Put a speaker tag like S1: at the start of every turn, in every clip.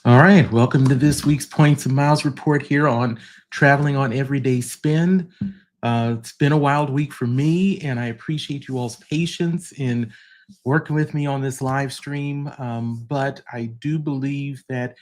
S1: All right, welcome to this week's Points and Miles report here on traveling on everyday spend. It's been a wild week for me, and I appreciate you all's patience in working with me on this live stream. But I do believe that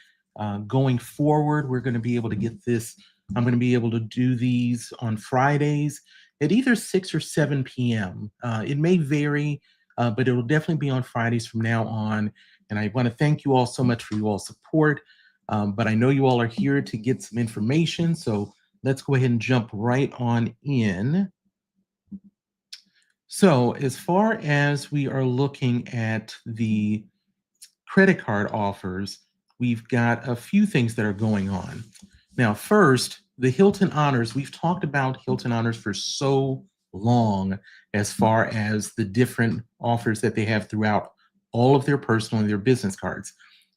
S1: going forward, we're going to be able to get this. I'm going to be able to do these on Fridays at either 6 or 7 p.m. It may vary, but it will definitely be on Fridays from now on. And I want to thank you all so much for you all's support. But I know you all are here to get some information. So let's go ahead and jump right on in. So as far as we are looking at the credit card offers, we've got a few things that are going on. Now, first, the Hilton Honors. We've talked about Hilton Honors for so long as far as the different offers that they have throughout all of their personal and their business cards.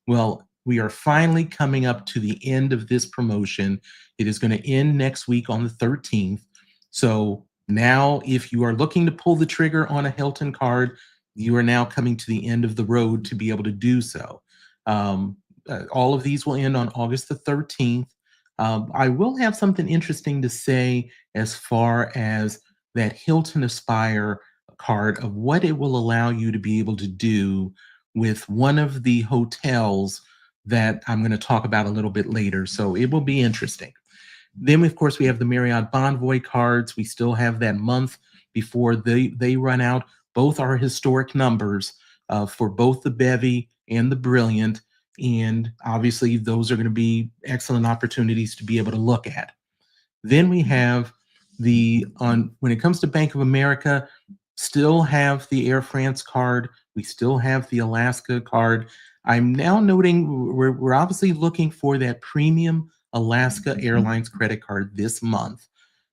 S1: Well, we are finally coming up to the end of this promotion. It is going to end next week on the 13th. So now, if you are looking to pull the trigger on a Hilton card, you are now coming to the end of the road to be able to do so. All of these will end on August the 13th. I will have something interesting to say as far as that Hilton Aspire card of what it will allow you to be able to do with one of the hotels that I'm going to talk about a little bit later. So it will be interesting. Then, of course, we have the Marriott Bonvoy cards. We still have that month before they run out. Both are historic numbers for both the Bevy and the Brilliant. And obviously, those are going to be excellent opportunities to be able to look at. Then we have when it comes to Bank of America, still have the Air France card. We still have the Alaska card. I'm now noting we're obviously looking for that premium Alaska Airlines credit card this month.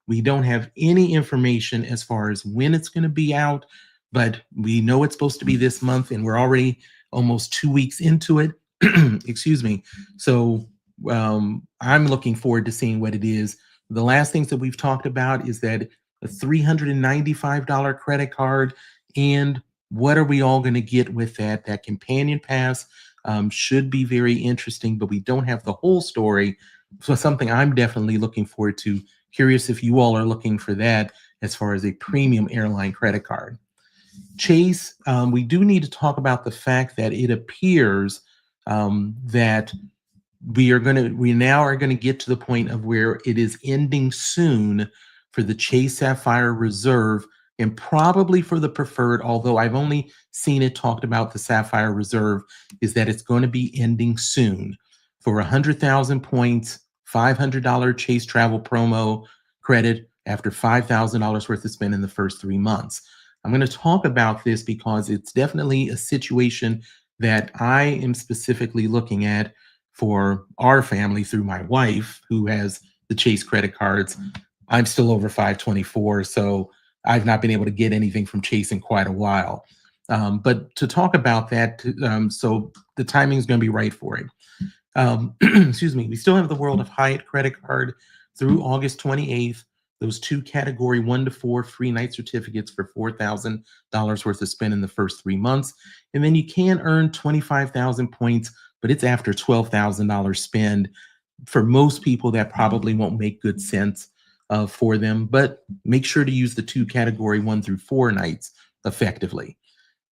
S1: We don't have any information as far as when it's going to be out, but we know it's supposed to be this month, and we're already almost 2 weeks into it. Excuse me. So I'm looking forward to seeing what it is. The last things that we've talked about is that a $395 credit card, and what are we all going to get with that? That companion pass should be very interesting, but we don't have the whole story. So something I'm definitely looking forward to. Curious if you all are looking for that as far as a premium airline credit card. Chase, we do need to talk about the fact that it appears that we now are going to get to the point of where it is ending soon for the Chase Sapphire Reserve, and probably for the Preferred, although I've only seen it talked about the Sapphire Reserve, is that it's going to be ending soon. For 100,000 points, $500 Chase travel promo credit after $5,000 worth of spend in the first 3 months. I'm going to talk about this because it's definitely a situation that I am specifically looking at for our family through my wife, who has the Chase credit cards. I'm still over 524, so I've not been able to get anything from Chase in quite a while. But to talk about that, so the timing is going to be right for it. Excuse me. We still have the World of Hyatt credit card through August 28th. Those 2 category 1 to 4 free night certificates for $4,000 worth of spend in the first 3 months. And then you can earn 25,000 points, but it's after $12,000 spend. For most people, that probably won't make good sense for them, but make sure to use the 2 category 1 through 4 nights effectively.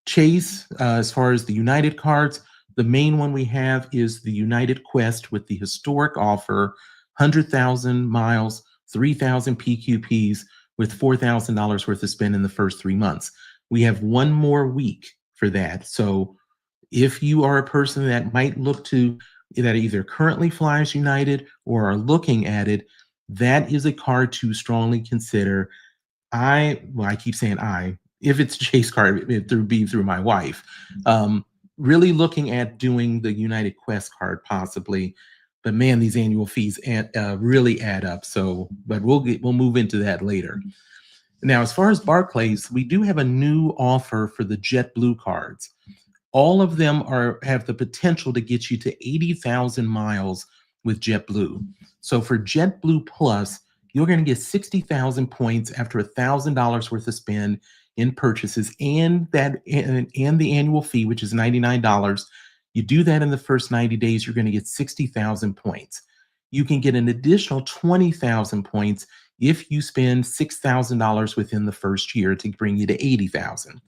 S1: Chase, as far as the United cards, the main one we have is the United Quest with the historic offer, 100,000 miles, 3,000 PQPs with $4,000 worth of spend in the first 3 months. We have 1 more week for that. So if you are a person that might look to, that either currently flies United or are looking at it, that is a card to strongly consider. I keep saying if it's a Chase card, it would be through my wife. Really looking at doing the United Quest card possibly, but man, these annual fees really add up. So, but we'll move into that later. Now, as far as Barclays, we do have a new offer for the JetBlue cards. All of them have the potential to get you to 80,000 miles with JetBlue. So for JetBlue Plus, you're going to get 60,000 points after $1,000 worth of spend in purchases and the annual fee, which is $99. You do that in the first 90 days, you're going to get 60,000 points. You can get an additional 20,000 points if you spend $6,000 within the first year to bring you to 80,000.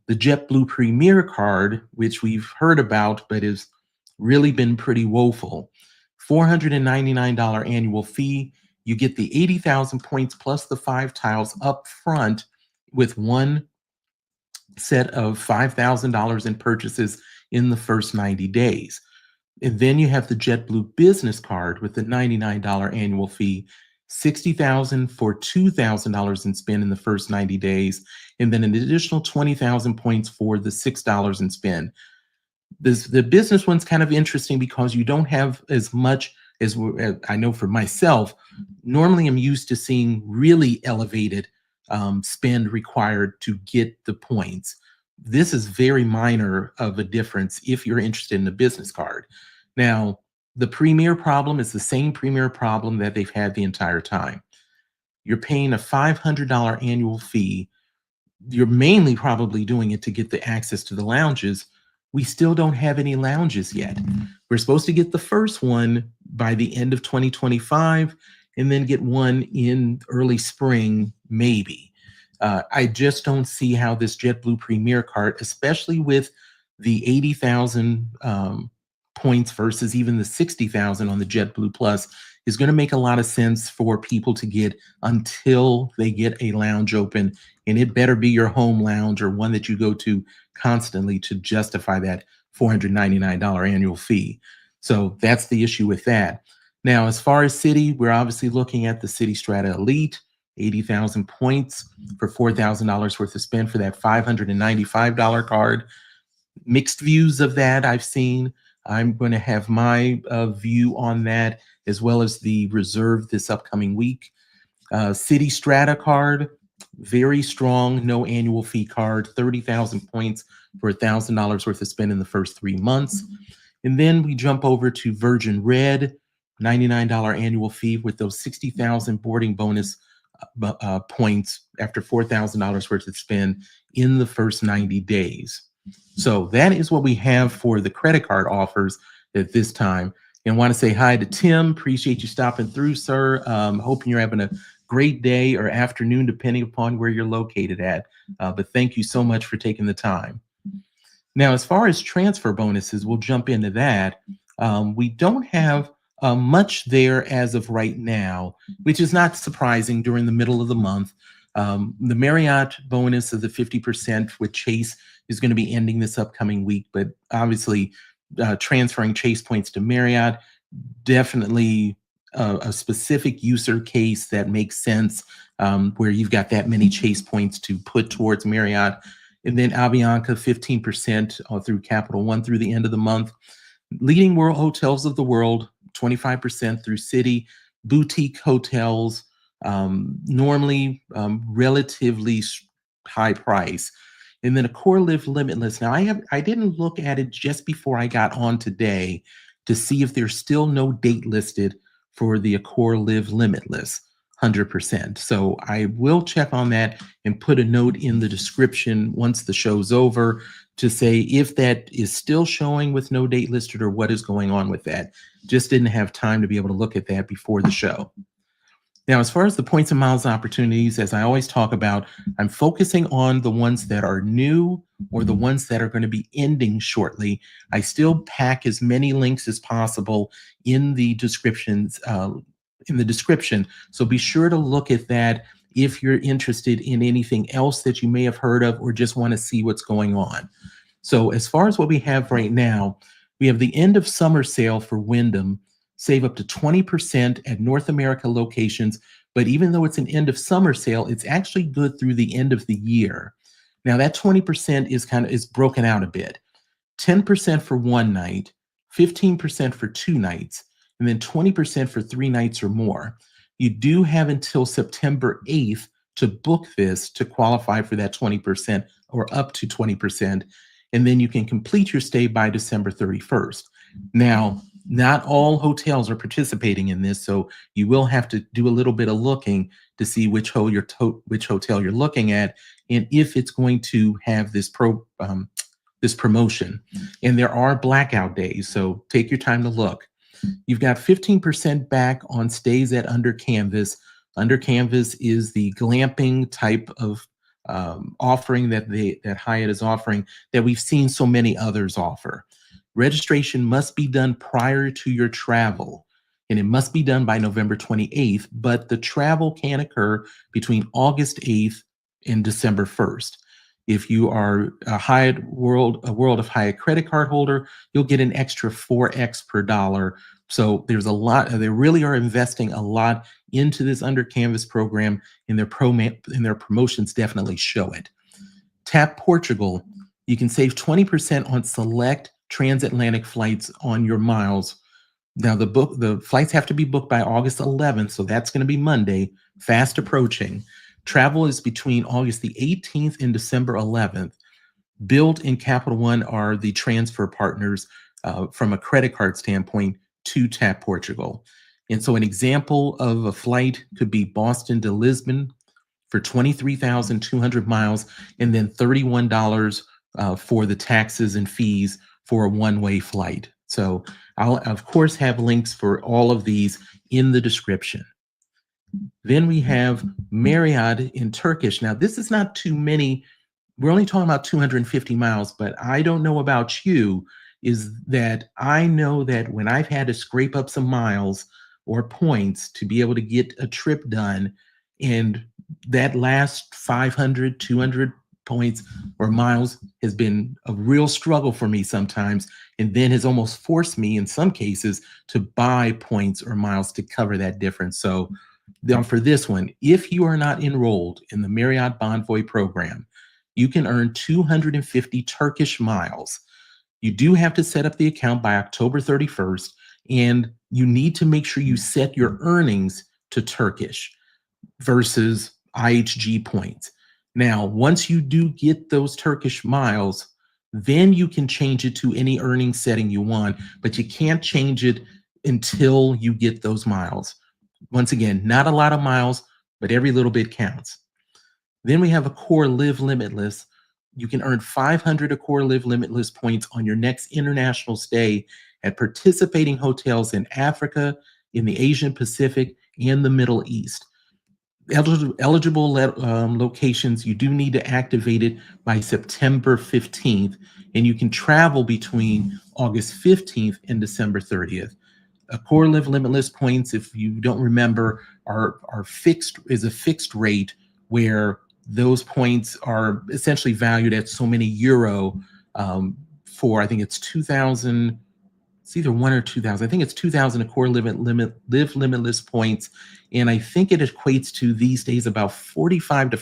S1: The JetBlue Premier card, which we've heard about but has really been pretty woeful, $499 annual fee. You get the 80,000 points plus the 5 tiles up front with one set of $5,000 in purchases in the first 90 days. And then you have the JetBlue Business Card with the $99 annual fee, 60,000 for $2,000 in spend in the first 90 days, and then an additional 20,000 points for the $6 in spend. The business one's kind of interesting because you don't have as much as I know for myself. Normally, I'm used to seeing really elevated spend required to get the points. This is very minor of a difference if you're interested in the business card. Now, the Premier problem is the same Premier problem that they've had the entire time. You're paying a $500 annual fee. You're mainly probably doing it to get the access to the lounges. We still don't have any lounges yet. We're supposed to get the first one by the end of 2025 and then get one in early spring, maybe. I just don't see how this JetBlue Premier card, especially with the 80,000 points versus even the 60,000 on the JetBlue Plus, is going to make a lot of sense for people to get until they get a lounge open. And it better be your home lounge or one that you go to constantly to justify that $499 annual fee. So that's the issue with that. Now, as far as Citi, we're obviously looking at the Citi Strata Elite, 80,000 points for $4,000 worth of spend for that $595 card. Mixed views of that I've seen. I'm going to have my view on that, as well as the reserve this upcoming week. Citi Strata card, very strong, no annual fee card, 30,000 points for $1,000 worth of spend in the first 3 months. And then we jump over to Virgin Red, $99 annual fee with those 60,000 boarding bonus points after $4,000 worth of spend in the first 90 days. So that is what we have for the credit card offers at this time. And want to say hi to Tim. Appreciate you stopping through, sir. Hoping you're having a great day or afternoon, depending upon where you're located at. But thank you so much for taking the time. Now, as far as transfer bonuses, we'll jump into that. We don't have much there as of right now, which is not surprising during the middle of the month. The Marriott bonus of the 50% with Chase is going to be ending this upcoming week, but obviously transferring Chase points to Marriott, definitely a specific user case that makes sense, where you've got that many Chase points to put towards Marriott. And then Avianca, 15% through Capital One through the end of the month. Leading world hotels of the world, 25% through Citi. Boutique hotels, normally relatively high price. And then Accor Live LImitless. Now, I didn't look at it just before I got on today to see if there's still no date listed for the Accor Live LImitless, 100%. So I will check on that and put a note in the description once the show's over to say if that is still showing with no date listed or what is going on with that. Just didn't have time to be able to look at that before the show. Now, as far as the points and miles opportunities, as I always talk about, I'm focusing on the ones that are new or the ones that are going to be ending shortly. I still pack as many links as possible in the descriptions, So be sure to look at that if you're interested in anything else that you may have heard of or just want to see what's going on. So as far as what we have right now, we have the end of summer sale for Wyndham. Save up to 20% at North America locations. But even though it's an end of summer sale, it's actually good through the end of the year. Now that 20% is broken out a bit. 10% for one night, 15% for 2 nights, and then 20% for 3 nights or more. You do have until September 8th to book this to qualify for that 20% or up to 20%. And then you can complete your stay by December 31st. Now, not all hotels are participating in this, so you will have to do a little bit of looking to see which hotel you're looking at and if it's going to have this this promotion. And there are blackout days, so take your time to look. You've got 15% back on stays at Under Canvas. Under Canvas is the glamping type of offering that Hyatt is offering that we've seen so many others offer. Registration must be done prior to your travel, and it must be done by November 28th, but the travel can occur between August 8th and December 1st. If you are a World of Hyatt credit card holder, you'll get an extra 4x per dollar. So there's a lot, they really are investing a lot into this Under Canvas program, and their promotions definitely show it. Tap Portugal, you can save 20% on select transatlantic flights on your miles. Now the flights have to be booked by August 11th, so that's going to be Monday, fast approaching. Travel is between August the 18th and December 11th. Built in Capital One are the transfer partners from a credit card standpoint to Tap Portugal. And so an example of a flight could be Boston to Lisbon for 23,200 miles, and then $31 for the taxes and fees for a one-way flight. So I'll, of course, have links for all of these in the description. Then we have Marriott in Turkish. Now, this is not too many. We're only talking about 250 miles, but I don't know about you, is that I know that when I've had to scrape up some miles or points to be able to get a trip done, and that last 500, 200 points or miles has been a real struggle for me sometimes, and then has almost forced me in some cases to buy points or miles to cover that difference. So for this one, if you are not enrolled in the Marriott Bonvoy program, you can earn 250 Turkish miles. You do have to set up the account by October 31st, and you need to make sure you set your earnings to Turkish versus IHG points. Now, once you do get those Turkish miles, then you can change it to any earning setting you want, but you can't change it until you get those miles. Once again, not a lot of miles, but every little bit counts. Then we have Accor Live Limitless. You can earn 500 Accor Live Limitless points on your next international stay at participating hotels in Africa, in the Asian Pacific, and the Middle East. Eligible locations, you do need to activate it by September 15th, and you can travel between August 15th and December 30th. Accor Live Limitless points, if you don't remember, are a fixed rate where those points are essentially valued at so many euro for, I think it's 2,000. It's either 1 or 2,000. I think it's 2,000 Accor Live Limitless points, and I think it equates to these days about $45 to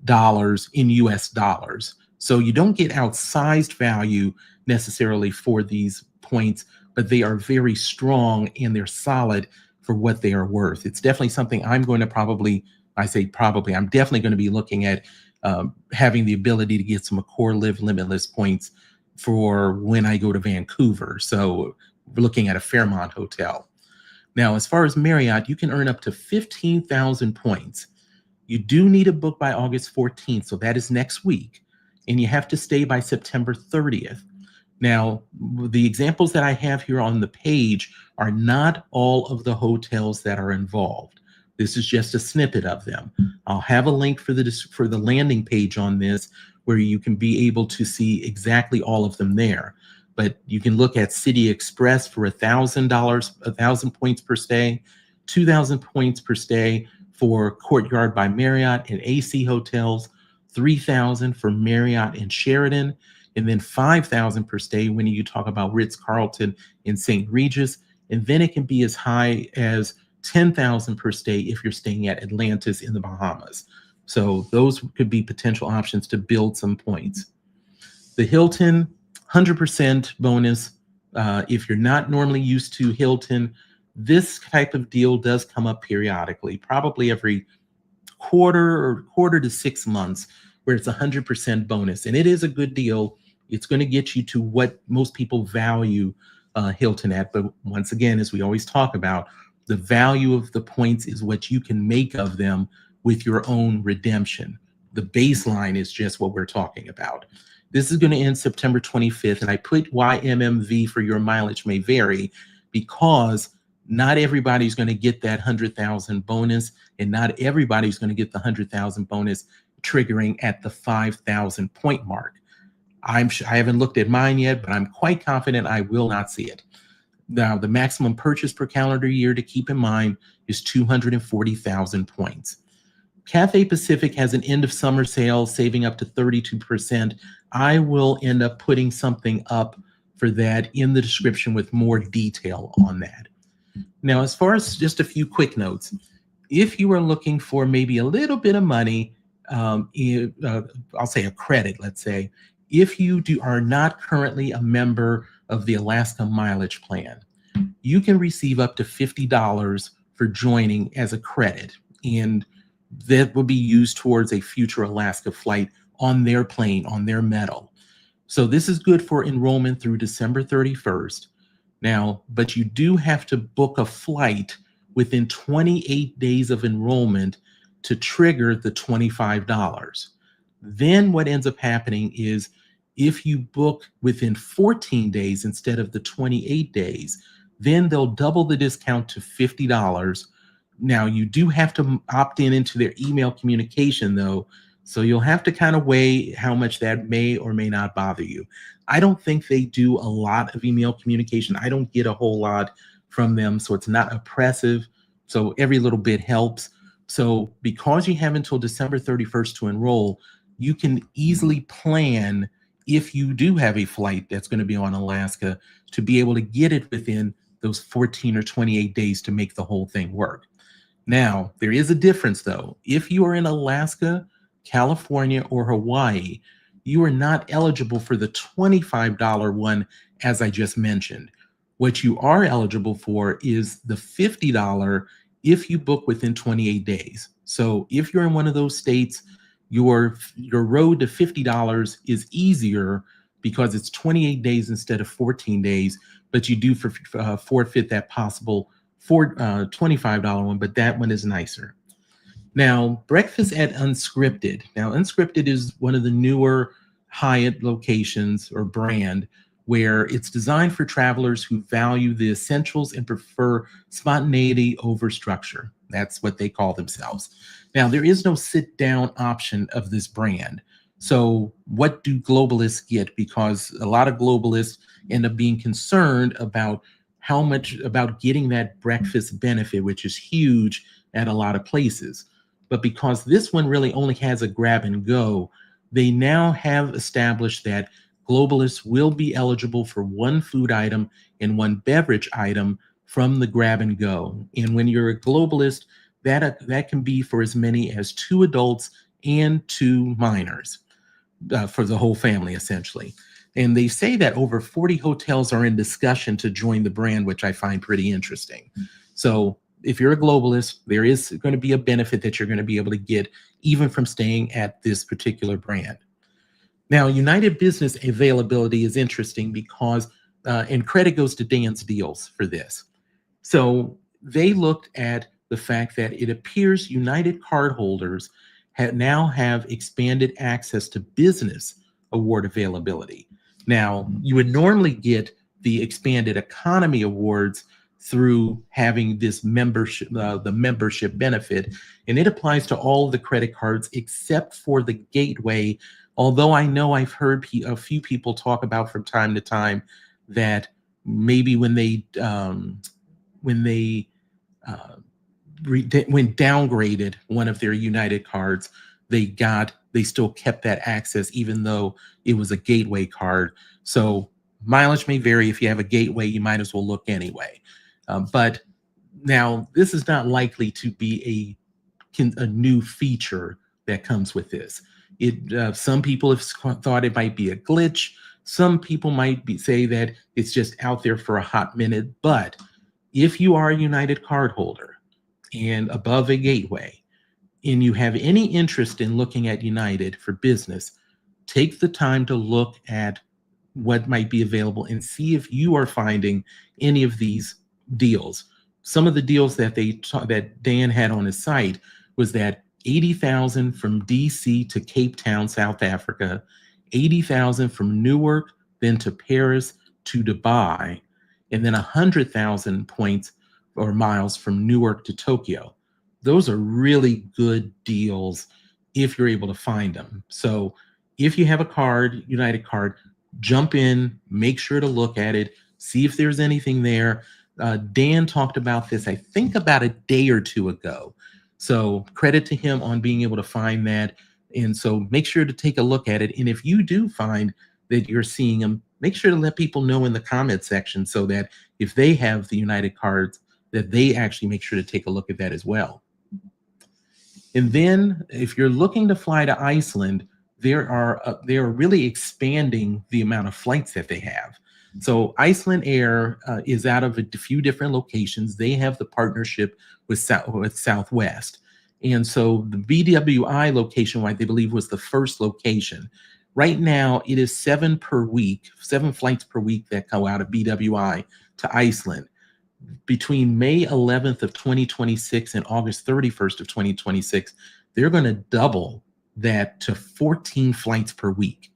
S1: $47 in US dollars. So you don't get outsized value necessarily for these points, but they are very strong and they're solid for what they are worth. It's definitely something I'm going to I'm definitely going to be looking at having the ability to get some Accor Live Limitless points for when I go to Vancouver. So we're looking at a Fairmont hotel. Now, as far as Marriott, you can earn up to 15,000 points. You do need a book by August 14th, so that is next week, and you have to stay by September 30th. Now, the examples that I have here on the page are not all of the hotels that are involved. This is just a snippet of them. I'll have a link for the landing page on this where you can be able to see exactly all of them there. But you can look at City Express for $1,000, 1,000 points per stay, 2,000 points per stay for Courtyard by Marriott and AC hotels, 3,000 for Marriott and Sheraton, and then 5,000 per stay when you talk about Ritz-Carlton in St. Regis. And then it can be as high as 10,000 per stay if you're staying at Atlantis in the Bahamas. So those could be potential options to build some points. The Hilton, 100% bonus. If you're not normally used to Hilton, this type of deal does come up periodically, probably every quarter to 6 months, where it's 100% bonus. And it is a good deal. It's going to get you to what most people value Hilton at. But once again, as we always talk about, the value of the points is what you can make of them with your own redemption. The baseline is just what we're talking about. This is going to end September 25th, and I put YMMV for your mileage may vary because not everybody's going to get that 100,000 bonus, and not everybody's going to get the 100,000 bonus triggering at the 5,000 point mark. I haven't looked at mine yet, but I'm quite confident I will not see it. Now, the maximum purchase per calendar year to keep in mind is 240,000 points. Cathay Pacific has an end of summer sale saving up to 32%. I will end up putting something up for that in the description with more detail on that. Now, as far as just a few quick notes, if you are looking for maybe a little bit of money, I'll say a credit, let's say, if you are not currently a member of the Alaska Mileage Plan, you can receive up to $50 for joining as a credit, and that will be used towards a future Alaska flight on their plane, on their metal. So this is good for enrollment through December 31st. Now, but you do have to book a flight within 28 days of enrollment to trigger the $25. Then what ends up happening is if you book within 14 days instead of the 28 days, then they'll double the discount to $50. Now, you do have to opt into their email communication, though, so you'll have to kind of weigh how much that may or may not bother you. I don't think they do a lot of email communication. I don't get a whole lot from them, so it's not oppressive. So every little bit helps. So because you have until December 31st to enroll, you can easily plan if you do have a flight that's going to be on Alaska to be able to get it within those 14 or 28 days to make the whole thing work. Now, there is a difference, though. If you are in Alaska, California, or Hawaii, you are not eligible for the $25 one, as I just mentioned. What you are eligible for is the $50 if you book within 28 days. So if you're in one of those states, your road to $50 is easier because it's 28 days instead of 14 days, but you do forfeit that possible $25 one, but that one is nicer. Now, breakfast at Unscripted. Now, Unscripted is one of the newer Hyatt locations or brand where it's designed for travelers who value the essentials and prefer spontaneity over structure. That's what they call themselves. Now, there is no sit-down option of this brand. So what do globalists get? Because a lot of globalists end up being concerned about how much about getting that breakfast benefit, which is huge at a lot of places. But because this one really only has a grab and go, they now have established that globalists will be eligible for one food item and one beverage item from the grab and go. And when you're a globalist, that can be for as many as 2 adults and 2 minors, for the whole family, essentially. And they say that over 40 hotels are in discussion to join the brand, which I find pretty interesting. So if you're a globalist, there is going to be a benefit that you're going to be able to get even from staying at this particular brand. Now, United Business availability is interesting because, and credit goes to Dan's Deals for this. So they looked at the fact that it appears United cardholders now have expanded access to business award availability. Now, you would normally get the expanded economy awards through having this membership, the membership benefit, and it applies to all of the credit cards except for the gateway. Although I know I've heard a few people talk about from time to time that maybe when downgraded one of their United cards, they still kept that access even though it was a gateway card. So mileage may vary. If you have a gateway, you might as well look anyway. But now this is not likely to be a new feature that comes with this. Some people have thought it might be a glitch. Some people might say that it's just out there for a hot minute. But if you are a United cardholder and above a gateway, and you have any interest in looking at United for business, take the time to look at what might be available and see if you are finding any of these deals. Some of the deals that that Dan had on his site was that 80,000 from DC to Cape Town, South Africa, 80,000 from Newark, then to Paris, to Dubai, and then 100,000 points or miles from Newark to Tokyo. Those are really good deals if you're able to find them. So if you have a card, United card, jump in, make sure to look at it, see if there's anything there. Dan talked about this, I think, about a day or two ago. So credit to him on being able to find that. And so make sure to take a look at it. And if you do find that you're seeing them, make sure to let people know in the comment section so that if they have the United cards, that they actually make sure to take a look at that as well. And then if you're looking to fly to Iceland, they are really expanding the amount of flights that they have. So Icelandair is out of a few different locations. They have the partnership with Southwest. And so the BWI location, I believe, was the first location. Right now, it is 7 per week, 7 flights per week that go out of BWI to Iceland. Between May 11th of 2026 and August 31st of 2026, they're going to double that to 14 flights per week.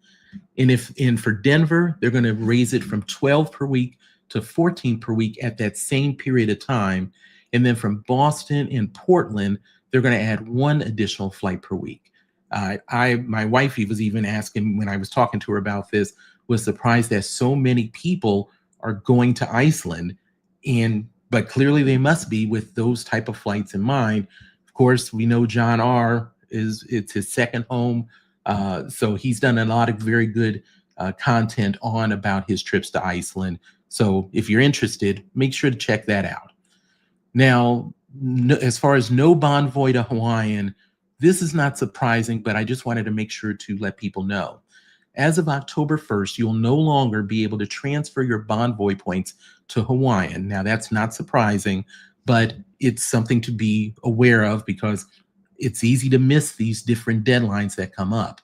S1: And for Denver, they're going to raise it from 12 per week to 14 per week at that same period of time. And then from Boston and Portland, they're going to add 1 additional flight per week. My wife was even asking when I was talking to her about this, was surprised that so many people are going to Iceland. But clearly they must be with those type of flights in mind. Of course, we know John R. it's his second home. So he's done a lot of very good content on about his trips to Iceland. So if you're interested, make sure to check that out. Now, as far as no Bonvoy to Hawaiian, this is not surprising, but I just wanted to make sure to let people know. As of October 1st, you'll no longer be able to transfer your Bonvoy points to Hawaiian. Now, that's not surprising, but it's something to be aware of because it's easy to miss these different deadlines that come up.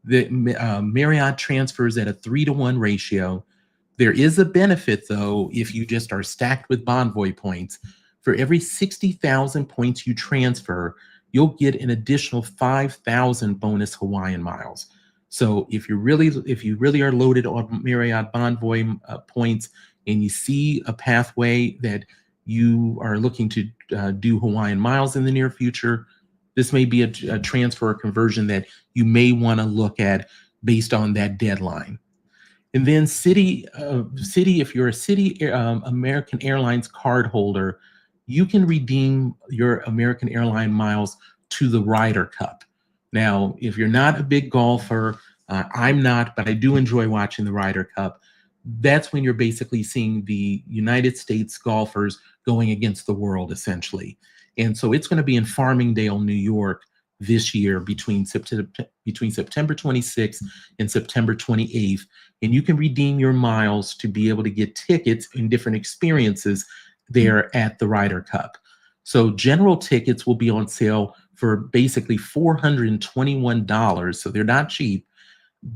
S1: The Marriott transfers at a 3-to-1 ratio. There is a benefit, though, if you just are stacked with Bonvoy points. For every 60,000 points you transfer, you'll get an additional 5,000 bonus Hawaiian miles. So if you really are loaded on Marriott Bonvoy points and you see a pathway that you are looking to do Hawaiian miles in the near future, this may be a transfer or conversion that you may want to look at based on that deadline. And then Citi, if you're a Citi American Airlines card holder, you can redeem your American Airline miles to the Ryder Cup. Now, if you're not a big golfer, I'm not, but I do enjoy watching the Ryder Cup. That's when you're basically seeing the United States golfers going against the world, essentially. And so it's going to be in Farmingdale, New York this year between September 26th and September 28th. And you can redeem your miles to be able to get tickets and different experiences there at the Ryder Cup. So general tickets will be on sale for basically $421. So they're not cheap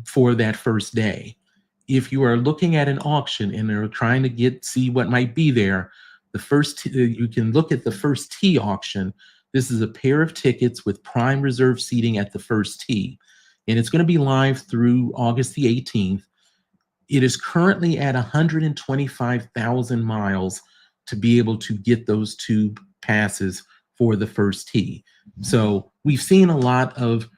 S1: for that first day. If you are looking at an auction and are trying to see what might be there, you can look at the first tee auction. This is a pair of tickets with prime reserve seating at the first tee, and it's going to be live through August the 18th. It is currently at 125,000 miles to be able to get those 2 passes for the first tee. So we've seen a lot of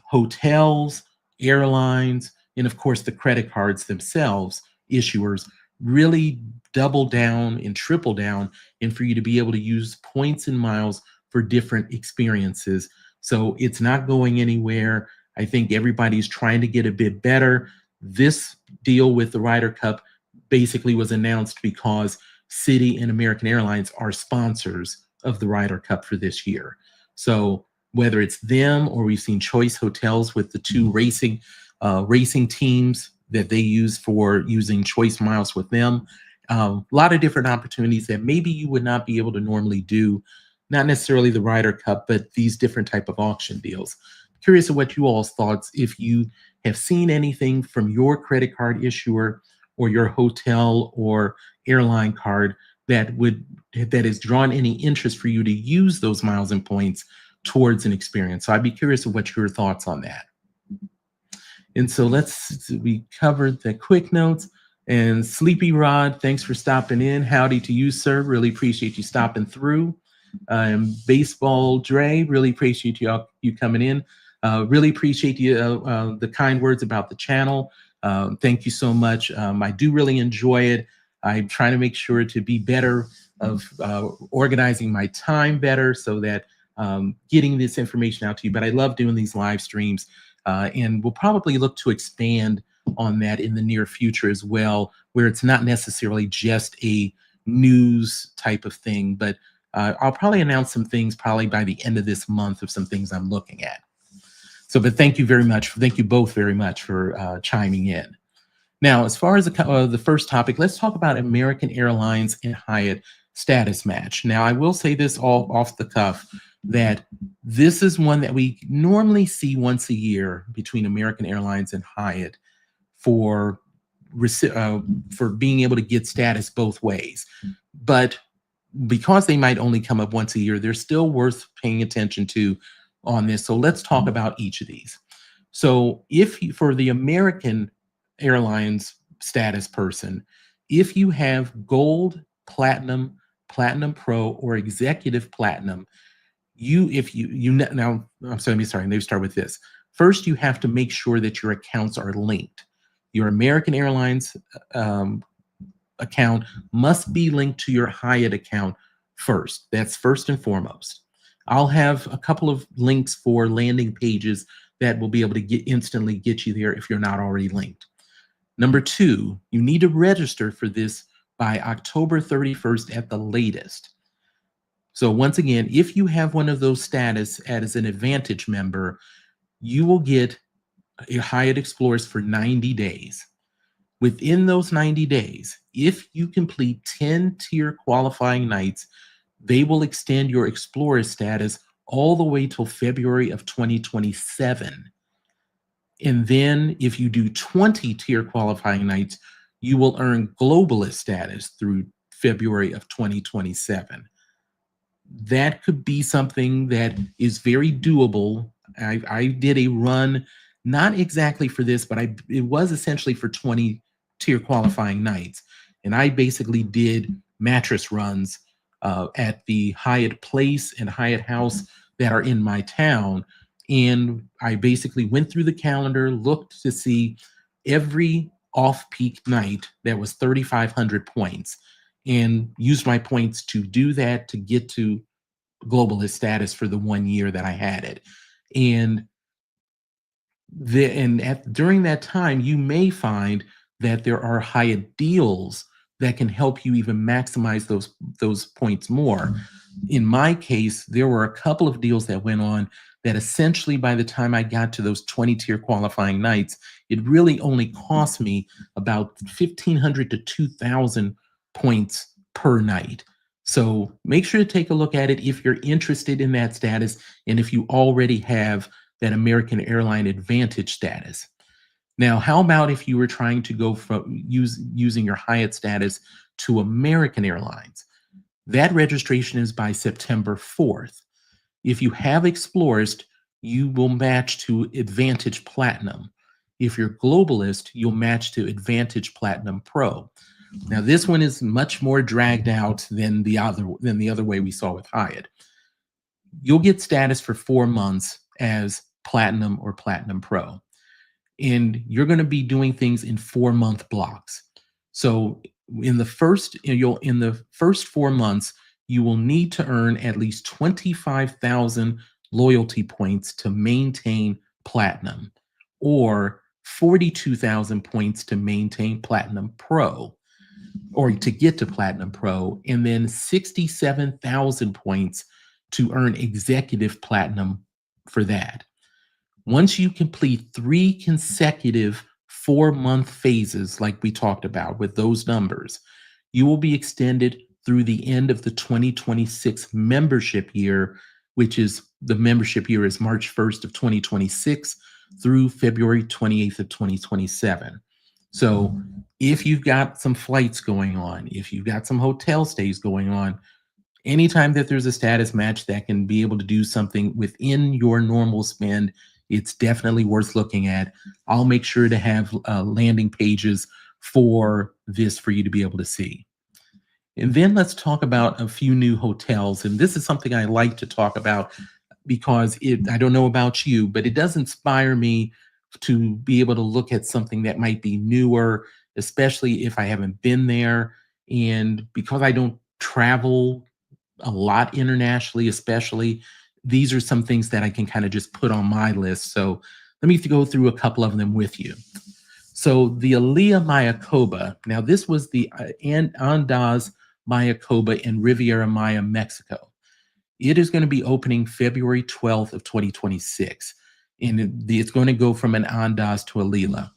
S1: hotels, airlines, and of course the credit cards themselves, issuers, really double down and triple down, and for you to be able to use points and miles for different experiences. So it's not going anywhere. I think everybody's trying to get a bit better. This deal with the Ryder Cup basically was announced because Citi and American Airlines are sponsors of the Ryder Cup for this year. So whether it's them or we've seen Choice Hotels with the 2 racing teams that they use for using Choice miles with them, a lot of different opportunities that maybe you would not be able to normally do, not necessarily the Ryder Cup, but these different type of auction deals. Curious of what you all's thoughts, if you have seen anything from your credit card issuer or your hotel or airline card that has drawn any interest for you to use those miles and points towards an experience. So I'd be curious of what your thoughts on that. And so we covered the quick notes. And Sleepy Rod, thanks for stopping in. Howdy to you, sir. Really appreciate you stopping through. And Baseball Dre, really appreciate you coming in. Really appreciate you the kind words about the channel. Thank you so much. I do really enjoy it. I'm trying to make sure to be better of organizing my time better so that getting this information out to you. But I love doing these live streams, and we'll probably look to expand on that in the near future as well, where it's not necessarily just a news type of thing, but I'll probably announce some things probably by the end of this month of some things I'm looking at. So, but thank you very much. Thank you both very much for chiming in. Now, as far as the first topic, let's talk about American Airlines and Hyatt status match. Now, I will say this all off the cuff, that this is one that we normally see once a year between American Airlines and Hyatt for being able to get status both ways. But because they might only come up once a year, they're still worth paying attention to on this. So let's talk about each of these. So for the American Airlines status person, if you have gold, platinum, platinum pro, or executive platinum, let me start with this. First, you have to make sure that your accounts are linked. Your American Airlines account must be linked to your Hyatt account first. That's first and foremost. I'll have a couple of links for landing pages that will be able to instantly get you there if you're not already linked. Number two, you need to register for this by October 31st at the latest. So once again, if you have one of those status as an Advantage member, you will get a Hyatt Explorers for 90 days. Within those 90 days, if you complete 10 tier qualifying nights, they will extend your Explorer status all the way till February of 2027. And then if you do 20 tier qualifying nights, you will earn Globalist status through February of 2027. That could be something that is very doable. I did a run, not exactly for this, but it was essentially for 20 tier qualifying nights. And I basically did mattress runs at the Hyatt Place and Hyatt House that are in my town. And I basically went through the calendar, looked to see every off-peak night that was 3,500 points, and used my points to do that to get to Globalist status for the 1 year that I had it. And during that time, you may find that there are Hyatt deals that can help you even maximize those points more. In my case, there were a couple of deals that went on that essentially by the time I got to those 20 tier qualifying nights, it really only cost me about 1,500 to 2,000 points per night. So make sure to take a look at it if you're interested in that status and if you already have that American Airline Advantage status. Now, how about if you were trying to go from using your Hyatt status to American Airlines? That registration is by September 4th. If you have Explorers, you will match to Advantage Platinum. If you're Globalist, you'll match to Advantage Platinum Pro. Now, this one is much more dragged out than the other way we saw with Hyatt. You'll get status for 4 months as Platinum or Platinum Pro. And you're going to be doing things in 4-month blocks. So in the first 4 months, you will need to earn at least 25,000 loyalty points to maintain Platinum, or 42,000 points to maintain Platinum Pro, or to get to Platinum Pro, and then 67,000 points to earn Executive Platinum for that. Once you complete 3 consecutive 4-month phases, like we talked about with those numbers, you will be extended through the end of the 2026 membership year, which is the membership year is March 1st of 2026 through February 28th of 2027. So if you've got some flights going on, if you've got some hotel stays going on, anytime that there's a status match that can be able to do something within your normal spend, It's definitely worth looking at. I'll make sure to have landing pages for this for you to be able to see. And then let's talk about a few new hotels. And this is something I like to talk about because I don't know about you, but it does inspire me to be able to look at something that might be newer, especially if I haven't been there. And because I don't travel a lot internationally, especially, these are some things that I can kind of just put on my list. So let me go through a couple of them with you. So the Alea Mayakoba, now this was the Andaz Mayakoba in Riviera Maya, Mexico. It is going to be opening February 12th of 2026. And it's going to go from an Andaz to a Lila.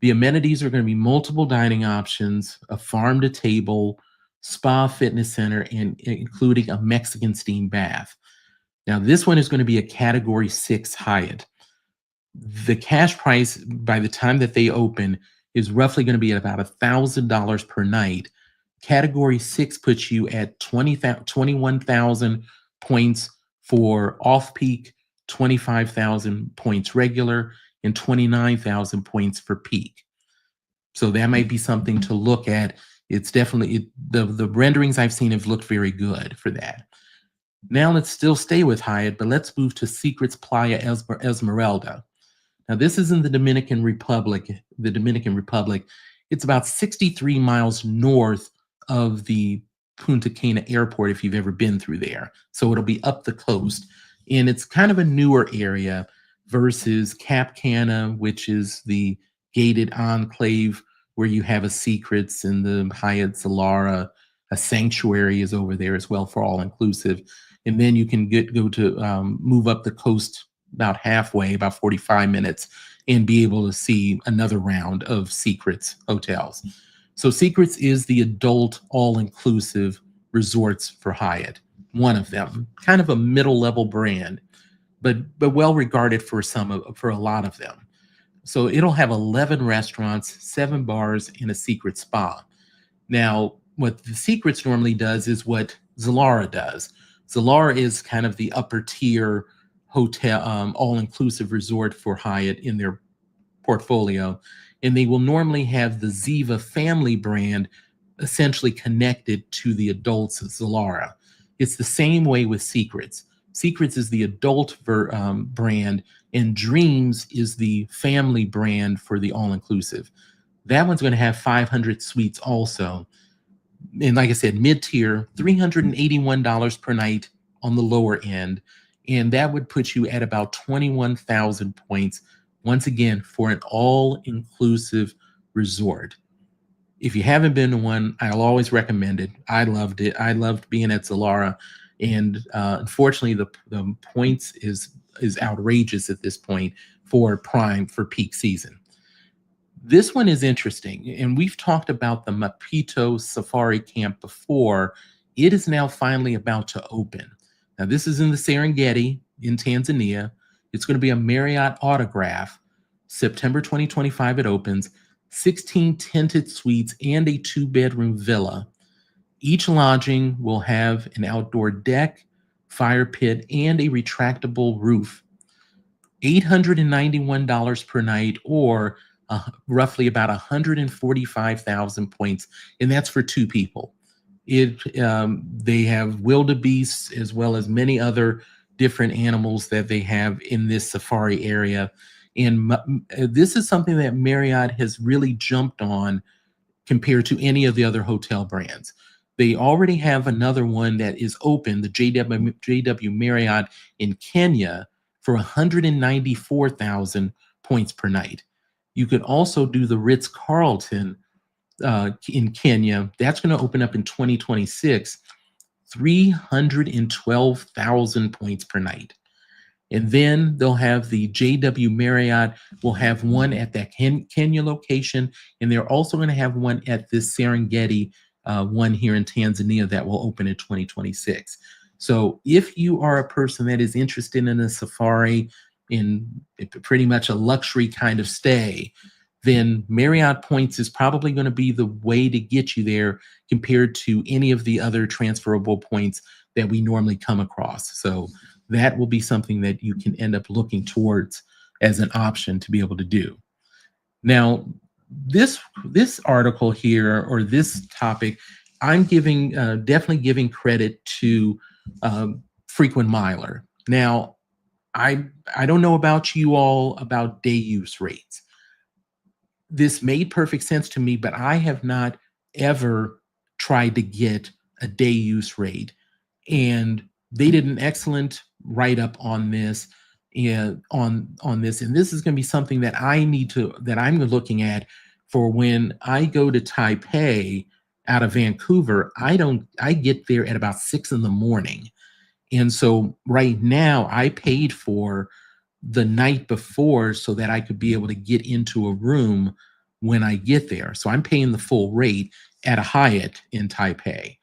S1: The amenities are going to be multiple dining options, a farm to table, spa, fitness center, and including a Mexican steam bath. Now, this one is going to be a Category 6 Hyatt. The cash price by the time that they open is roughly going to be at about $1,000 per night. Category 6 puts you at 21,000 points for off-peak, 25,000 points regular, and 29,000 points for peak. So that might be something to look at. It's definitely, the renderings I've seen have looked very good for that. Now let's still stay with Hyatt, but let's move to Secrets Playa Esmeralda. Now this is in the Dominican Republic. It's about 63 miles north of the Punta Cana airport if you've ever been through there. So it'll be up the coast. And it's kind of a newer area versus Cap Cana, which is the gated enclave where you have a Secrets, and the Hyatt Zilara, a Sanctuary is over there as well for all inclusive. And then you can go to move up the coast about halfway, about 45 minutes, and be able to see another round of Secrets hotels. So Secrets is the adult all-inclusive resorts for Hyatt, one of them, kind of a middle-level brand, but well regarded for a lot of them. So it'll have 11 restaurants, 7 bars, and a secret spa. Now, what the Secrets normally does is what Zilara does. Zilara is kind of the upper tier hotel, all-inclusive resort for Hyatt in their portfolio, and they will normally have the Ziva family brand essentially connected to the adults Zilara. It's the same way with Secrets. Secrets is the adult brand, and Dreams is the family brand for the all-inclusive. That one's going to have 500 suites also. And like I said, mid-tier, $381 per night on the lower end. And that would put you at about 21,000 points, once again, for an all-inclusive resort. If you haven't been to one, I'll always recommend it. I loved it. I loved being at Zilara. And unfortunately, the points is outrageous at this point for peak season. This one is interesting, and we've talked about the Mapito Safari Camp before. It is now finally about to open. Now, this is in the Serengeti in Tanzania. It's going to be a Marriott Autograph. September 2025, it opens. 16 tented suites and a 2-bedroom villa. Each lodging will have an outdoor deck, fire pit, and a retractable roof. $891 per night, or roughly about 145,000 points, and that's for 2 people. They have wildebeests as well as many other different animals that they have in this safari area. And this is something that Marriott has really jumped on compared to any of the other hotel brands. They already have another one that is open, the JW Marriott in Kenya, for 194,000 points per night. You could also do the Ritz-Carlton in Kenya. That's going to open up in 2026, 312,000 points per night. And then they'll have the JW Marriott will have one at that Kenya location, and they're also going to have one at this Serengeti one here in Tanzania that will open in 2026. So if you are a person that is interested in a safari, in pretty much a luxury kind of stay, then Marriott points is probably going to be the way to get you there compared to any of the other transferable points that we normally come across. So that will be something that you can end up looking towards as an option to be able to do. Now, this article here, or this topic, I'm giving definitely giving credit to frequent miler. Now, I don't know about you all about day use rates. This made perfect sense to me, but I have not ever tried to get a day use rate. And they did an excellent write up on this, and on this. And this is going to be something that I'm looking at for when I go to Taipei out of Vancouver. I get there at about 6 in the morning. And so right now I paid for the night before so that I could be able to get into a room when I get there. So I'm paying the full rate at a Hyatt in Taipei.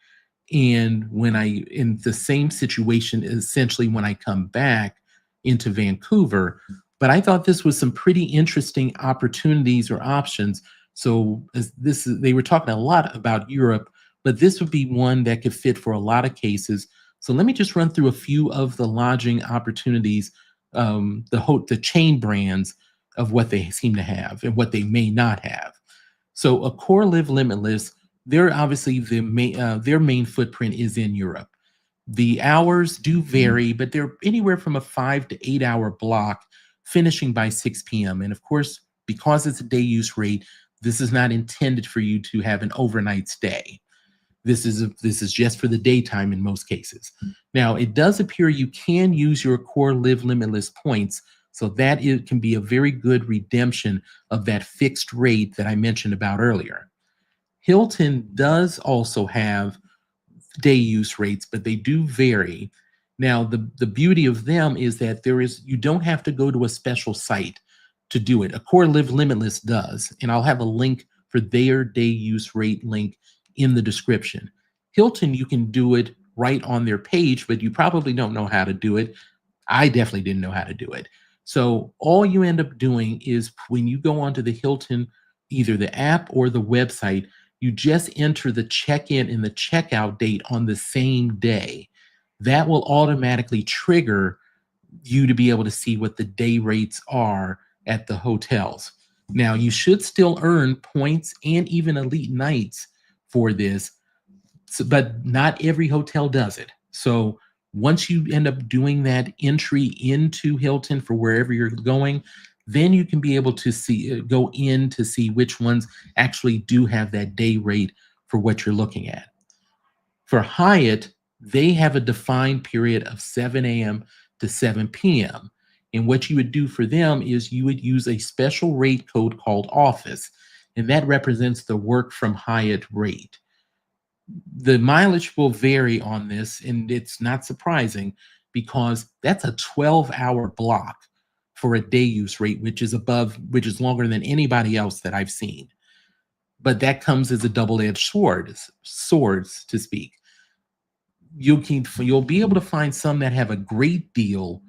S1: And when I, in the same situation, essentially when I come back into Vancouver, but I thought this was some pretty interesting opportunities or options. So as this is, they were talking a lot about Europe, but this would be one that could fit for a lot of cases. So let me just run through a few of the lodging opportunities, the chain brands of what they seem to have and what they may not have. So Accor Live Limitless, they're obviously their main footprint is in Europe. The hours do vary, but they're anywhere from a 5 to 8 hour block, finishing by 6 p.m. And of course, because it's a day use rate, this is not intended for you to have an overnight stay. This is just for the daytime in most cases. Now, it does appear you can use your Accor Live Limitless points, so that it can be a very good redemption of that fixed rate that I mentioned about earlier. Hilton does also have day use rates, but they do vary. Now, the beauty of them is that you don't have to go to a special site to do it. Accor Live Limitless does, and I'll have a link for their day use rate link in the description. Hilton, you can do it right on their page, but you probably don't know how to do it. I definitely didn't know how to do it. So all you end up doing is when you go onto the Hilton, either the app or the website, you just enter the check-in and the checkout date on the same day. That will automatically trigger you to be able to see what the day rates are at the hotels. Now, you should still earn points and even elite nights for this, but not every hotel does it. So once you end up doing that entry into Hilton for wherever you're going, then you can be able to go in to see which ones actually do have that day rate for what you're looking at. For Hyatt, they have a defined period of 7 a.m. to 7 p.m. And what you would do for them is you would use a special rate code called Office, and that represents the work from Hyatt rate. The mileage will vary on this, and it's not surprising because that's a 12-hour block for a day use rate, which is longer than anybody else that I've seen. But that comes as a double-edged swords to speak. You'll be able to find some that have a great deal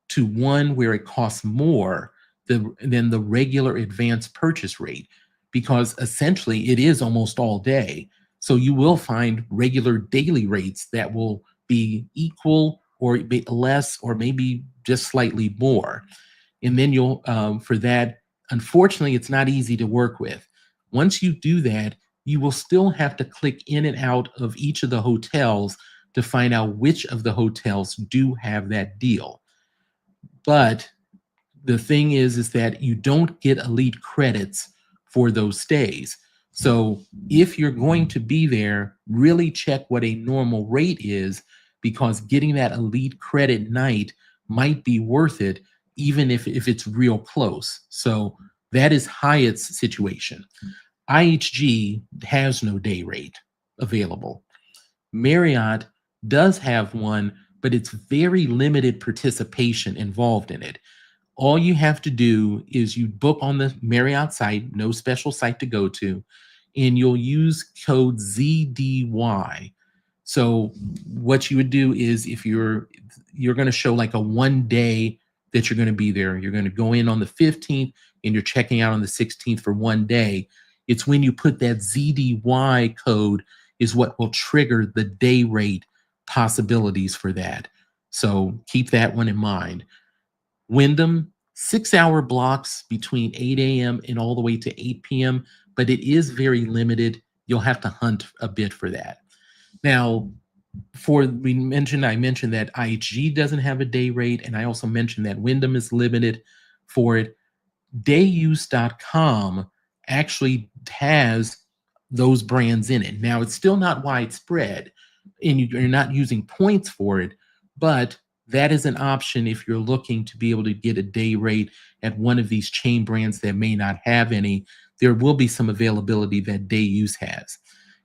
S1: to one where it costs more than the regular advanced purchase rate, because essentially it is almost all day. So you will find regular daily rates that will be equal or less, or maybe just slightly more. And then for that, unfortunately, it's not easy to work with. Once you do that, you will still have to click in and out of each of the hotels to find out which of the hotels do have that deal. But the thing is that you don't get elite credits for those stays. So if you're going to be there, really check what a normal rate is, because getting that elite credit night might be worth it, even if it's real close. So that is Hyatt's situation. IHG has no day rate available. Marriott does have one, but it's very limited participation involved in it. All you have to do is you book on the Marriott site, no special site to go to, and you'll use code ZDY. So what you would do is, if you're going to show like a 1 day that you're going to be there, you're going to go in on the 15th and you're checking out on the 16th for 1 day. It's when you put that ZDY code is what will trigger the day rate possibilities for that. So keep that one in mind. Wyndham, 6-hour blocks between 8 a.m. and all the way to 8 p.m., but it is very limited. You'll have to hunt a bit for that. Now, I mentioned that IHG doesn't have a day rate, and I also mentioned that Wyndham is limited for it. Dayuse.com actually has those brands in it. Now, it's still not widespread, and you're not using points for it, but that is an option if you're looking to be able to get a day rate at one of these chain brands that may not have any. There will be some availability that Dayuse has.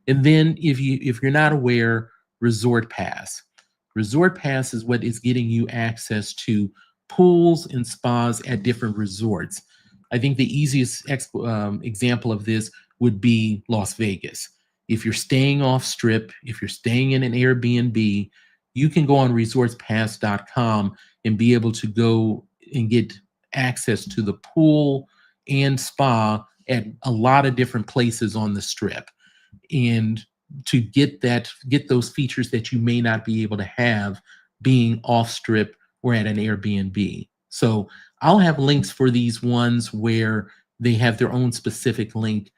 S1: And then if you're not aware, Resort Pass. Resort Pass is what is getting you access to pools and spas at different resorts. I think the easiest example of this would be Las Vegas. If you're staying off strip, if you're staying in an Airbnb, you can go on resortspass.com and be able to go and get access to the pool and spa at a lot of different places on the strip. And to get those features that you may not be able to have being off strip or at an Airbnb. So I'll have links for these ones where they have their own specific link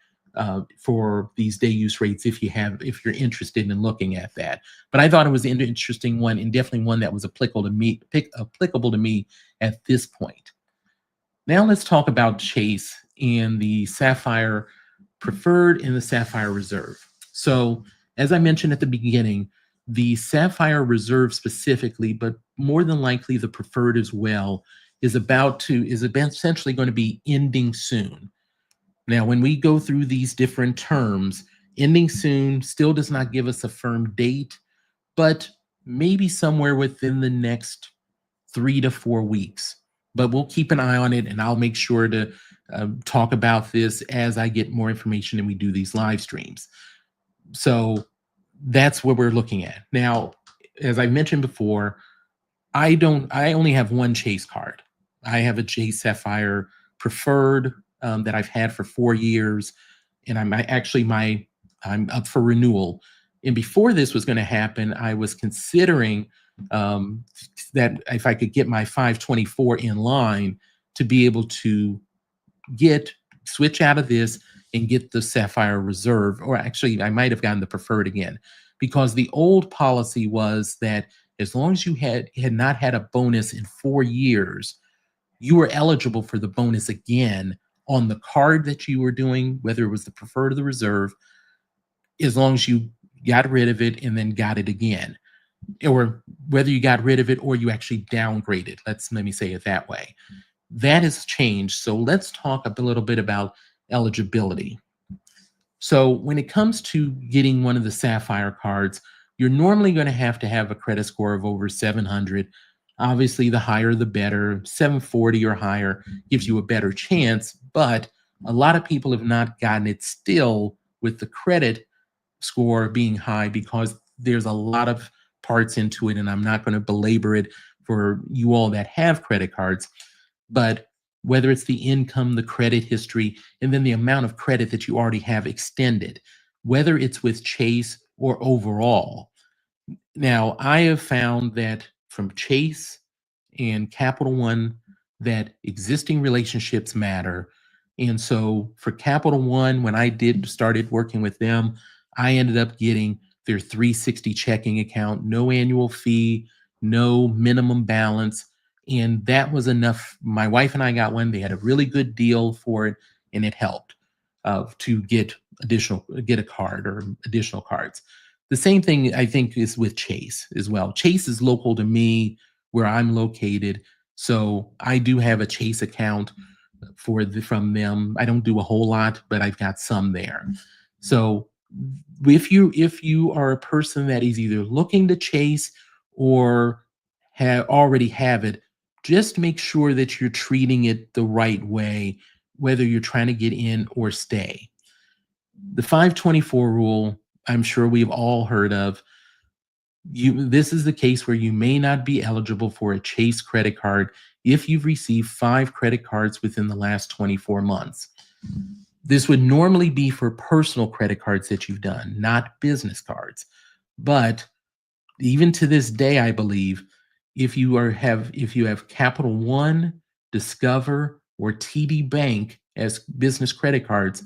S1: for these day use rates if you're interested in looking at that. But I thought it was an interesting one, and definitely one that was applicable to me at this point. Now let's talk about Chase and the Sapphire Preferred and the Sapphire Reserve. So as I mentioned at the beginning, the Sapphire Reserve specifically, but more than likely the Preferred as well, is essentially going to be ending soon. Now, when we go through these different terms, ending soon still does not give us a firm date, but maybe somewhere within the next 3 to 4 weeks. But we'll keep an eye on it, and I'll make sure to talk about this as I get more information and we do these live streams. So that's what we're looking at. Now, as I mentioned before, I only have one Chase card. I have a Chase Sapphire Preferred that I've had for 4 years, and I'm up for renewal. And before this was going to happen, I was considering that if I could get my 524 in line to be able to switch out of this and get the Sapphire Reserve, or actually I might have gotten the Preferred again, because the old policy was that as long as you had not had a bonus in 4 years, you were eligible for the bonus again on the card that you were doing, whether it was the Preferred or the Reserve, as long as you got rid of it and then got it again, or whether you got rid of it or you actually downgraded. Let me say it that way. That has changed. So let's talk a little bit about eligibility. So when it comes to getting one of the Sapphire cards, you're normally going to have a credit score of over 700. Obviously, the higher the better. 740 or higher gives you a better chance, but a lot of people have not gotten it still with the credit score being high because there's a lot of parts into it, and I'm not going to belabor it for you all that have credit cards. But whether it's the income, the credit history, and then the amount of credit that you already have extended, whether it's with Chase or overall. Now, I have found that from Chase and Capital One that existing relationships matter. And so for Capital One, when I started working with them, I ended up getting their 360 checking account, no annual fee, no minimum balance. And that was enough. My wife and I got one. They had a really good deal for it, and it helped to get a card or additional cards. The same thing I think is with Chase as well. Chase is local to me where I'm located, so I do have a Chase account from them. I don't do a whole lot, but I've got some there. So if you are a person that is either looking to Chase or already have it, just make sure that you're treating it the right way, whether you're trying to get in or stay. The 524 rule, I'm sure we've all heard of. This is the case where you may not be eligible for a Chase credit card if you've received 5 credit cards within the last 24 months. This would normally be for personal credit cards that you've done, not business cards. But even to this day, I believe if you have Capital One Discover, or TD Bank as business credit cards,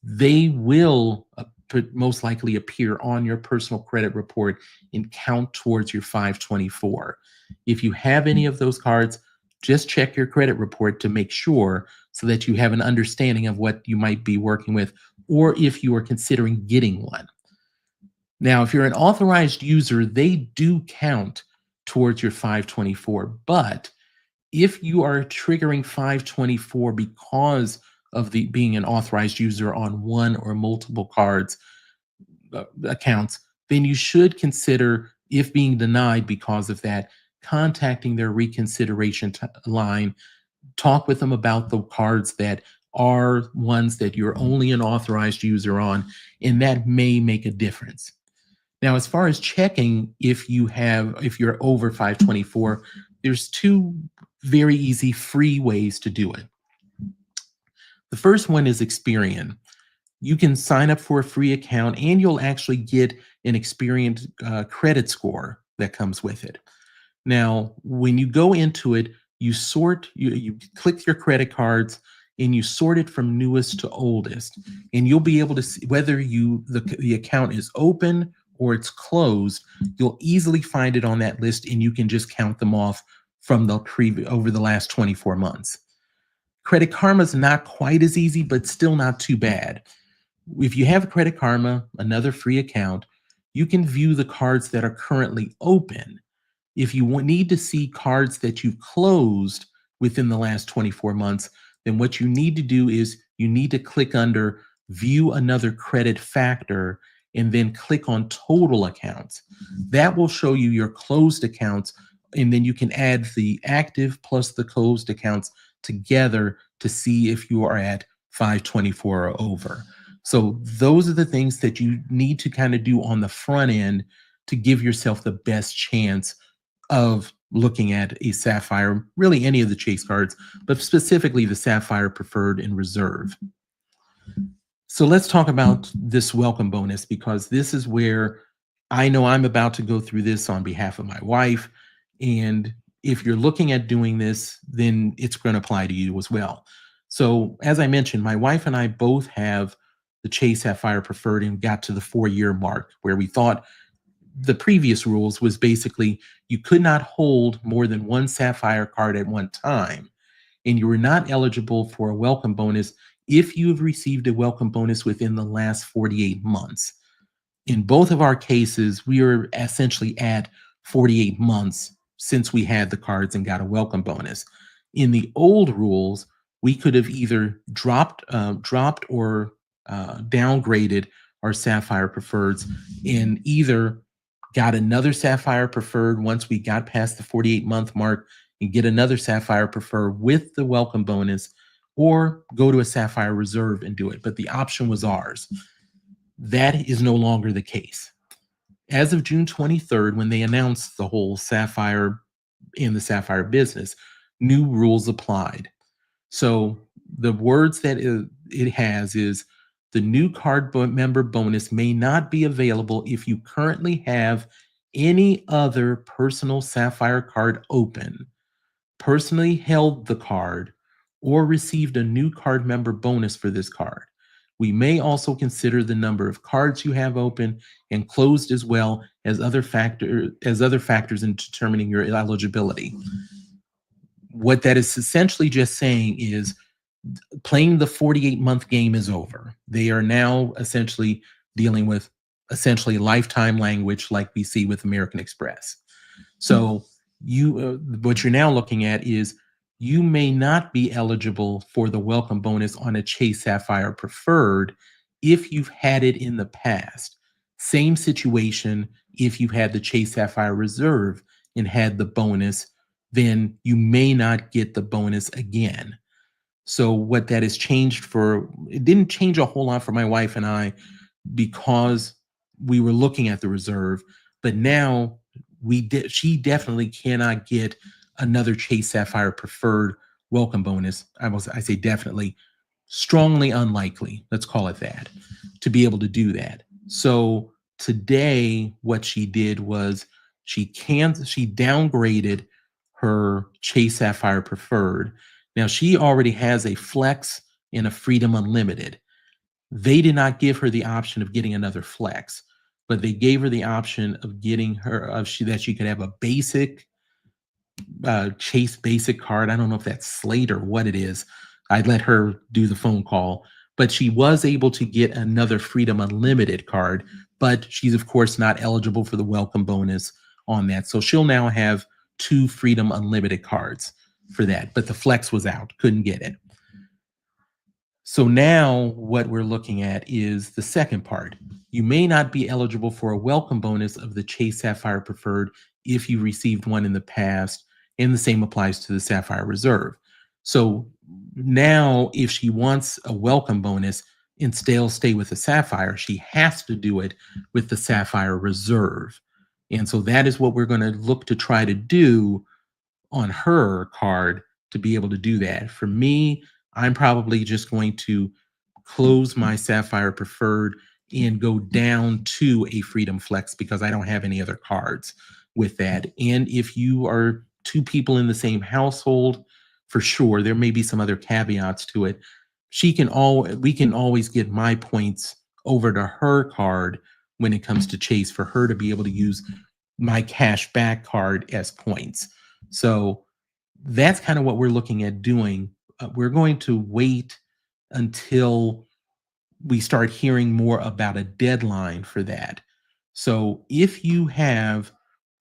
S1: they will most likely appear on your personal credit report and count towards your 524. If you have any of those cards, just check your credit report to make sure so that you have an understanding of what you might be working with or if you are considering getting one. Now, if you're an authorized user, they do count towards your 524, but if you are triggering 524 because of the being an authorized user on one or multiple cards accounts, then you should consider, if being denied because of that, contacting their reconsideration line. Talk with them about the cards that are ones that you're only an authorized user on, and that may make a difference. Now, as far as checking if you're over 524, there's two very easy free ways to do it. The first one is Experian. You can sign up for a free account and you'll actually get an Experian credit score that comes with it. Now, when you go into it, you click your credit cards and you sort it from newest to oldest, and you'll be able to see whether the account is open or it's closed. You'll easily find it on that list, and you can just count them off from over the last 24 months. Credit Karma is not quite as easy, but still not too bad. If you have Credit Karma, another free account, you can view the cards that are currently open. If you need to see cards that you've closed within the last 24 months, then what you need to do is you need to click under View Another Credit Factor and then click on Total Accounts. That will show you your closed accounts, and then you can add the active plus the closed accounts together to see if you are at 524 or over. So those are the things that you need to kind of do on the front end to give yourself the best chance of looking at a Sapphire, really any of the Chase cards, but specifically the Sapphire Preferred and Reserve. So let's talk about this welcome bonus, because this is where I know I'm about to go through this on behalf of my wife. And if you're looking at doing this, then it's going to apply to you as well. So as I mentioned, my wife and I both have the Chase Sapphire Preferred and got to the 4-year mark, where we thought the previous rules was basically you could not hold more than one Sapphire card at one time, and you were not eligible for a welcome bonus if you have received a welcome bonus within the last 48 months. In both of our cases, we are essentially at 48 months since we had the cards and got a welcome bonus. In the old rules, we could have either dropped or downgraded our Sapphire Preferreds, and either got another Sapphire Preferred once we got past the 48-month mark and get another Sapphire Preferred with the welcome bonus, or go to a Sapphire Reserve and do it. But the option was ours. That is no longer the case. As of June 23rd, when they announced the whole Sapphire and the Sapphire business, new rules applied. So the words that it has is, the new card member bonus may not be available if you currently have any other personal Sapphire card open, personally held the card, or received a new card member bonus for this card. We may also consider the number of cards you have open and closed, as well as other factors in determining your eligibility. What that is essentially just saying is, playing the 48-month game is over. They are now essentially dealing with essentially lifetime language like we see with American Express. So what you're now looking at is, you may not be eligible for the welcome bonus on a Chase Sapphire Preferred if you've had it in the past. Same situation if you had the Chase Sapphire Reserve and had the bonus, then you may not get the bonus again. So what that has changed it didn't change a whole lot for my wife and I, because we were looking at the Reserve, but now she definitely cannot get another Chase Sapphire Preferred welcome bonus. I say definitely, strongly unlikely, let's call it that, to be able to do that. So today what she did was she downgraded her Chase Sapphire Preferred, Now, she already has a Flex and a Freedom Unlimited. They did not give her the option of getting another Flex, but they gave her the option of getting her that she could have a basic Chase basic card. I don't know if that's Slate or what it is. I'd let her do the phone call, but she was able to get another Freedom Unlimited card, but she's of course not eligible for the welcome bonus on that. So she'll now have two Freedom Unlimited cards for that, but the Flex was out, couldn't get it. So now what we're looking at is the second part. You may not be eligible for a welcome bonus of the Chase Sapphire Preferred if you received one in the past, and the same applies to the Sapphire Reserve. So now if she wants a welcome bonus and still stay with the Sapphire, she has to do it with the Sapphire Reserve. And so that is what we're going to look to try to do on her card to be able to do that. For me, I'm probably just going to close my Sapphire Preferred and go down to a Freedom Flex because I don't have any other cards with that. And if you are two people in the same household, for sure, there may be some other caveats to it. We can always get my points over to her card when it comes to Chase for her to be able to use my cash back card as points. So that's kind of what we're looking at doing. We're going to wait until we start hearing more about a deadline for that. So if you have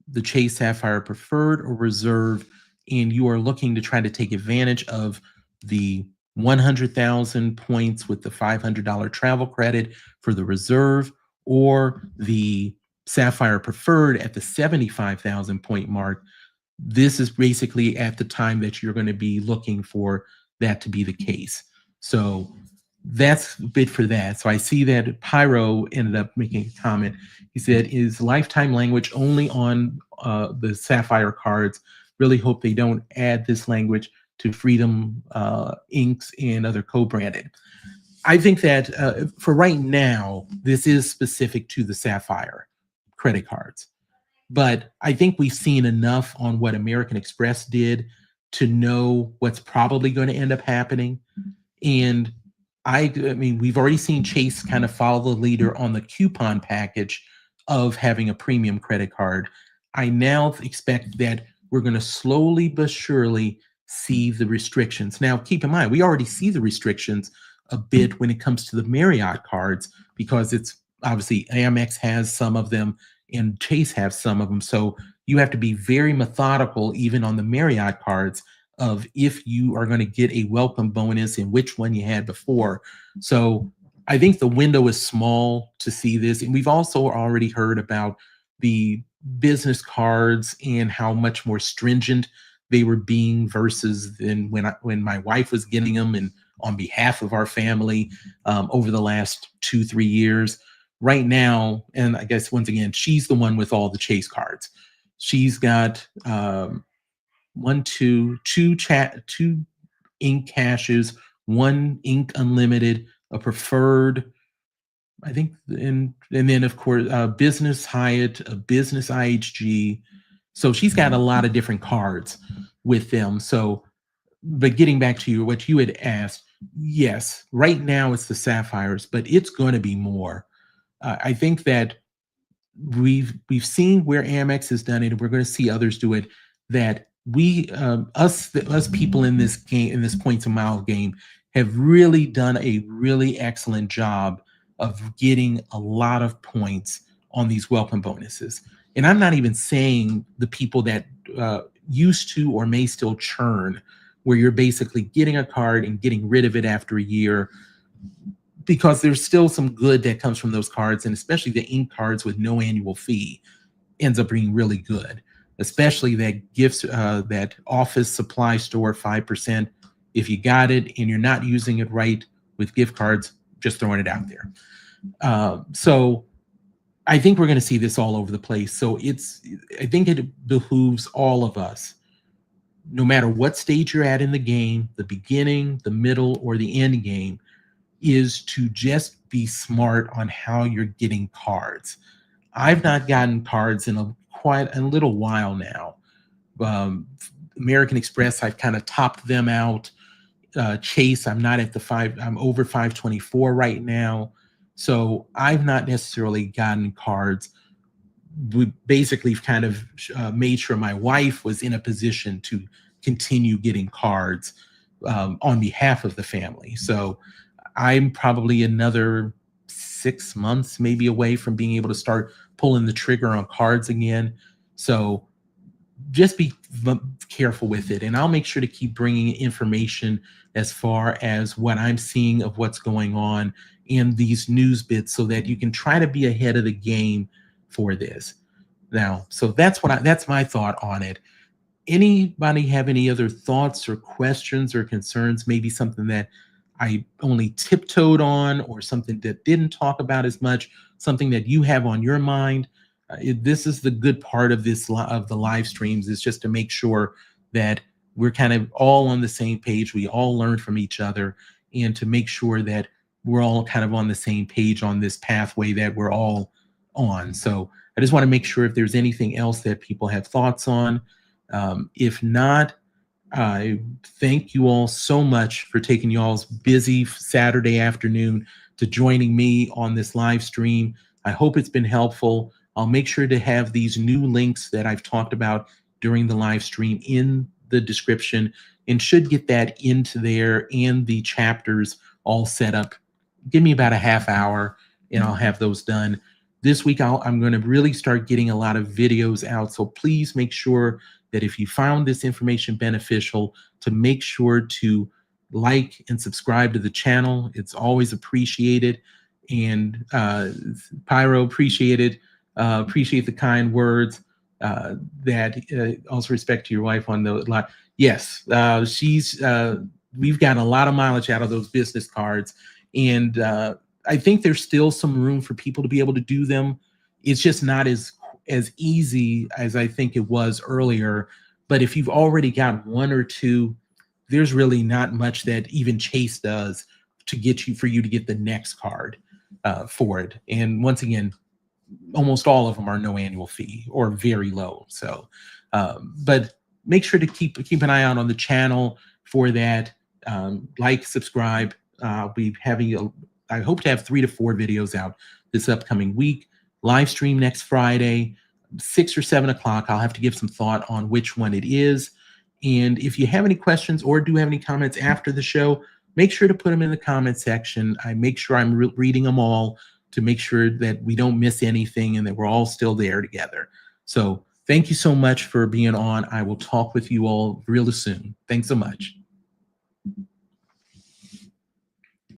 S1: the Chase Sapphire Preferred or Reserve and you are looking to try to take advantage of the 100,000 points with the $500 travel credit for the Reserve, or the Sapphire Preferred at the 75,000 point mark, this is basically at the time that you're going to be looking for that to be the case. So that's a bit for that. So I see that Pyro ended up making a comment. He said, is lifetime language only on the Sapphire cards? Really hope they don't add this language to Freedom Inks and other co-branded. I think that for right now, this is specific to the Sapphire credit cards. But I think we've seen enough on what American Express did to know what's probably going to end up happening. And I mean, we've already seen Chase kind of follow the leader on the coupon package of having a premium credit card. I now expect that we're going to slowly but surely see the restrictions. Now, keep in mind, we already see the restrictions a bit when it comes to the Marriott cards, because it's obviously Amex has some of them and Chase have some of them. So you have to be very methodical, even on the Marriott cards, of if you are going to get a welcome bonus and which one you had before. So I think the window is small to see this. And we've also already heard about the business cards and how much more stringent they were being versus than when my wife was getting them and on behalf of our family over the last 2-3 years. Right now, and I guess once again, she's the one with all the Chase cards. She's got two ink caches, one ink unlimited, a preferred, I think, and then of course business Hyatt, a business IHG. So she's got a lot of different cards with them. So, but getting back to what you had asked, yes, right now it's the Sapphires, but it's going to be more. I think that we've seen where Amex has done it, and we're going to see others do it. That us people in this game, in this points a mile game, have really done a really excellent job of getting a lot of points on these welcome bonuses. And I'm not even saying the people that used to or may still churn, where you're basically getting a card and getting rid of it after a year, because there's still some good that comes from those cards, and especially the ink cards with no annual fee ends up being really good, especially that gifts, that office supply store 5%. If you got it and you're not using it right with gift cards, just throwing it out there. So I think we're going to see this all over the place. So I think it behooves all of us, no matter what stage you're at in the game, the beginning, the middle, or the end game, is to just be smart on how you're getting cards. I've not gotten cards in quite a little while now. American Express, I've kind of topped them out Chase, I'm not at the I'm over 524 right now. So I've not necessarily gotten cards. We basically kind of made sure my wife was in a position to continue getting cards on behalf of the family. So I'm probably another 6 months maybe away from being able to start pulling the trigger on cards again. So just be careful with it. And I'll make sure to keep bringing information as far as what I'm seeing of what's going on in these news bits so that you can try to be ahead of the game for this. Now, so that's that's my thought on it. Anybody have any other thoughts or questions or concerns? Maybe something that I only tiptoed on or something that didn't talk about as much, something that you have on your mind. This is the good part of of the live streams, is just to make sure that we're kind of all on the same page. We all learn from each other, and to make sure that we're all kind of on the same page on this pathway that we're all on. So I just want to make sure if there's anything else that people have thoughts on. If not, I thank you all so much for taking y'all's busy Saturday afternoon to joining me on this live stream. I hope it's been helpful. I'll make sure to have these new links that I've talked about during the live stream in the description, and should get that into there and the chapters all set up. Give me about a half hour and I'll have those done. This week, I'm going to really start getting a lot of videos out. So please make sure that if you found this information beneficial, to make sure to like and subscribe to the channel. It's always appreciated. And Pyro, appreciate the kind words. Also respect to your wife on the lot. Yes, we've gotten a lot of mileage out of those business cards. And I think there's still some room for people to be able to do them. It's just not as easy as I think it was earlier. But if you've already got one or two, there's really not much that even Chase does to get you, for you to get the next card for it. And once again, almost all of them are no annual fee or very low. So, but make sure to keep an eye out on the channel for that. Like, subscribe. I'll be having I hope to have 3 to 4 videos out this upcoming week. Live stream next Friday, 6 or 7 o'clock. I'll have to give some thought on which one it is. And if you have any questions or do have any comments after the show, make sure to put them in the comment section. I make sure I'm reading them all to make sure that we don't miss anything and that we're all still there together. So thank you so much for being on. I will talk with you all real soon. Thanks so much.